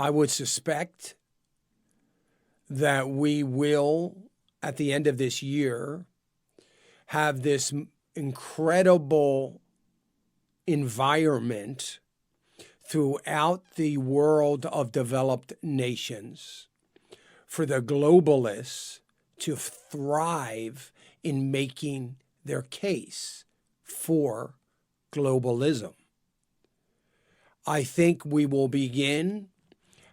I would suspect that we will, at the end of this year, have this incredible environment throughout the world of developed nations for the globalists to thrive in making their case for globalism. I think we will begin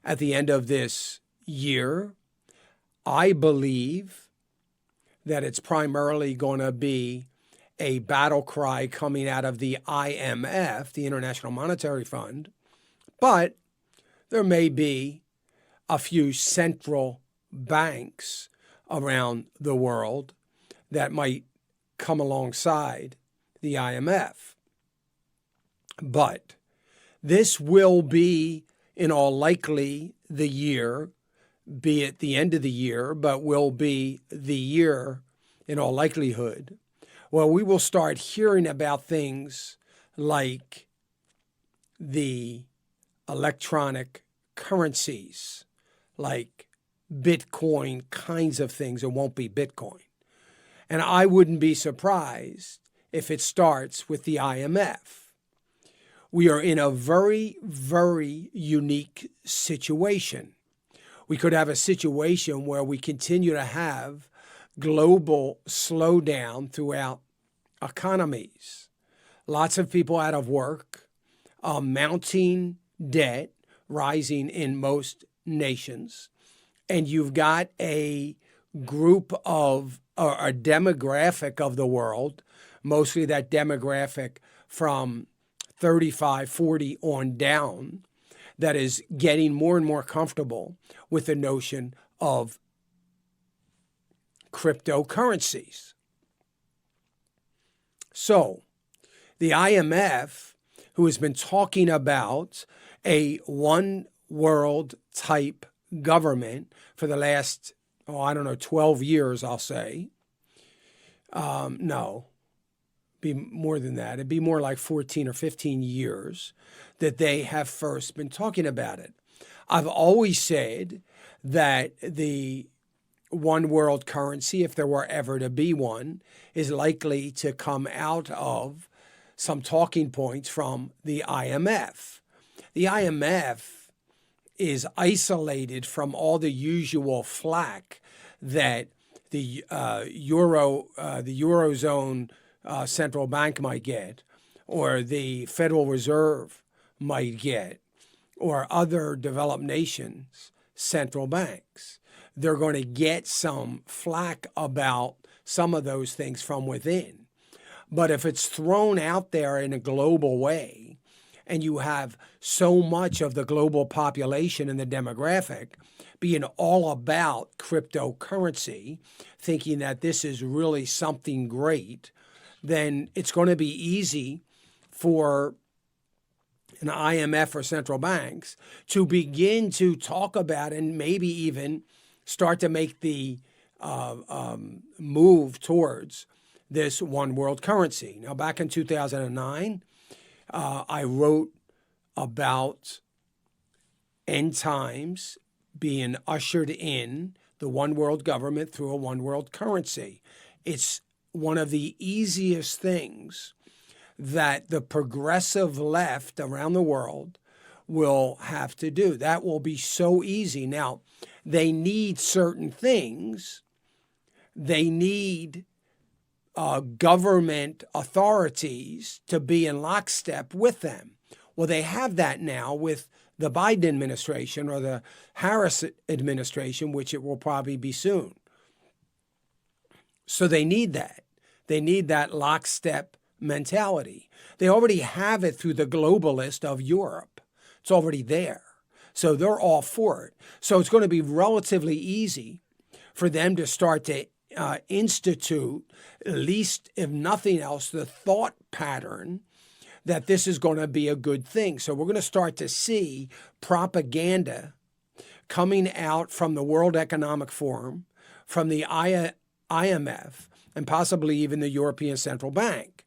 at the end of this year. I believe that it's primarily going to be a battle cry coming out of the IMF, the International Monetary Fund, but there may be a few central banks around the world that might come alongside the IMF. But this will be, in all likely, the year, be it the end of the year, but will be the year, in all likelihood, where we will start hearing about things like the electronic currencies, like Bitcoin kinds of things. It won't be Bitcoin. And I wouldn't be surprised if it starts with the IMF. We are in a very, very unique situation. We could have a situation where we continue to have global slowdown throughout economies, lots of people out of work, mounting debt rising in most nations, and you've got a group of, or a demographic of the world, mostly that demographic from 35, 40 on down, that is getting more and more comfortable with the notion of cryptocurrencies. So the IMF, who has been talking about a one world type government for the last, 12 years, I'll say. No, be more than that. It'd be more like 14 or 15 years that they have first been talking about it. I've always said that the one world currency, if there were ever to be one, is likely to come out of some talking points from the IMF. The IMF is isolated from all the usual flack that the Eurozone central bank might get, or the Federal Reserve might get, or other developed nations' central banks. They're going to get some flack about some of those things from within. But if it's thrown out there in a global way, and you have so much of the global population and the demographic being all about cryptocurrency, thinking that this is really something great, then it's going to be easy for an IMF or central banks to begin to talk about and maybe even start to make the move towards this one world currency. Now, back in 2009, I wrote about end times being ushered in, the one world government through a one world currency. It's one of the easiest things that the progressive left around the world will have to do. That will be so easy. Now, they need certain things. They need government authorities to be in lockstep with them. Well, they have that now with the Biden administration or the Harris administration, which it will probably be soon. So they need that. They need that lockstep mentality. They already have it through the globalist of Europe. It's already there. So they're all for it. So it's going to be relatively easy for them to start to institute, at least if nothing else, the thought pattern that this is going to be a good thing. So we're going to start to see propaganda coming out from the World Economic Forum, from the IMF, and possibly even the European Central Bank,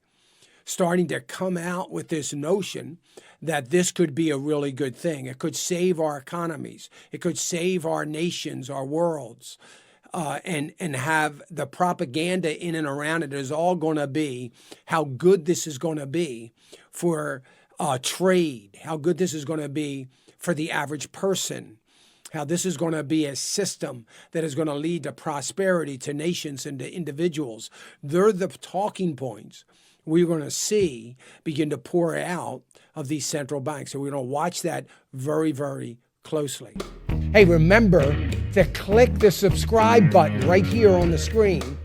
starting to come out with this notion that this could be a really good thing. It could save our economies. It could save our nations, our worlds. And have the propaganda in and around it is all going to be how good this is going to be for trade, how good this is going to be for the average person, how this is going to be a system that is going to lead to prosperity to nations and to individuals. They're the talking points we're going to see begin to pour out of these central banks. So we're going to watch that very, very closely. Hey, remember to click the subscribe button right here on the screen.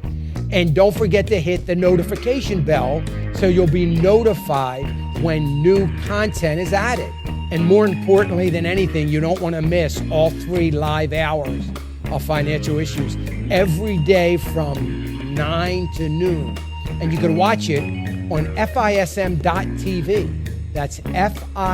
And don't forget to hit the notification bell so you'll be notified when new content is added. And more importantly than anything, you don't want to miss all 3 live hours of Financial Issues every day from 9 to noon. And you can watch it on FISM.tv. That's FISM.tv.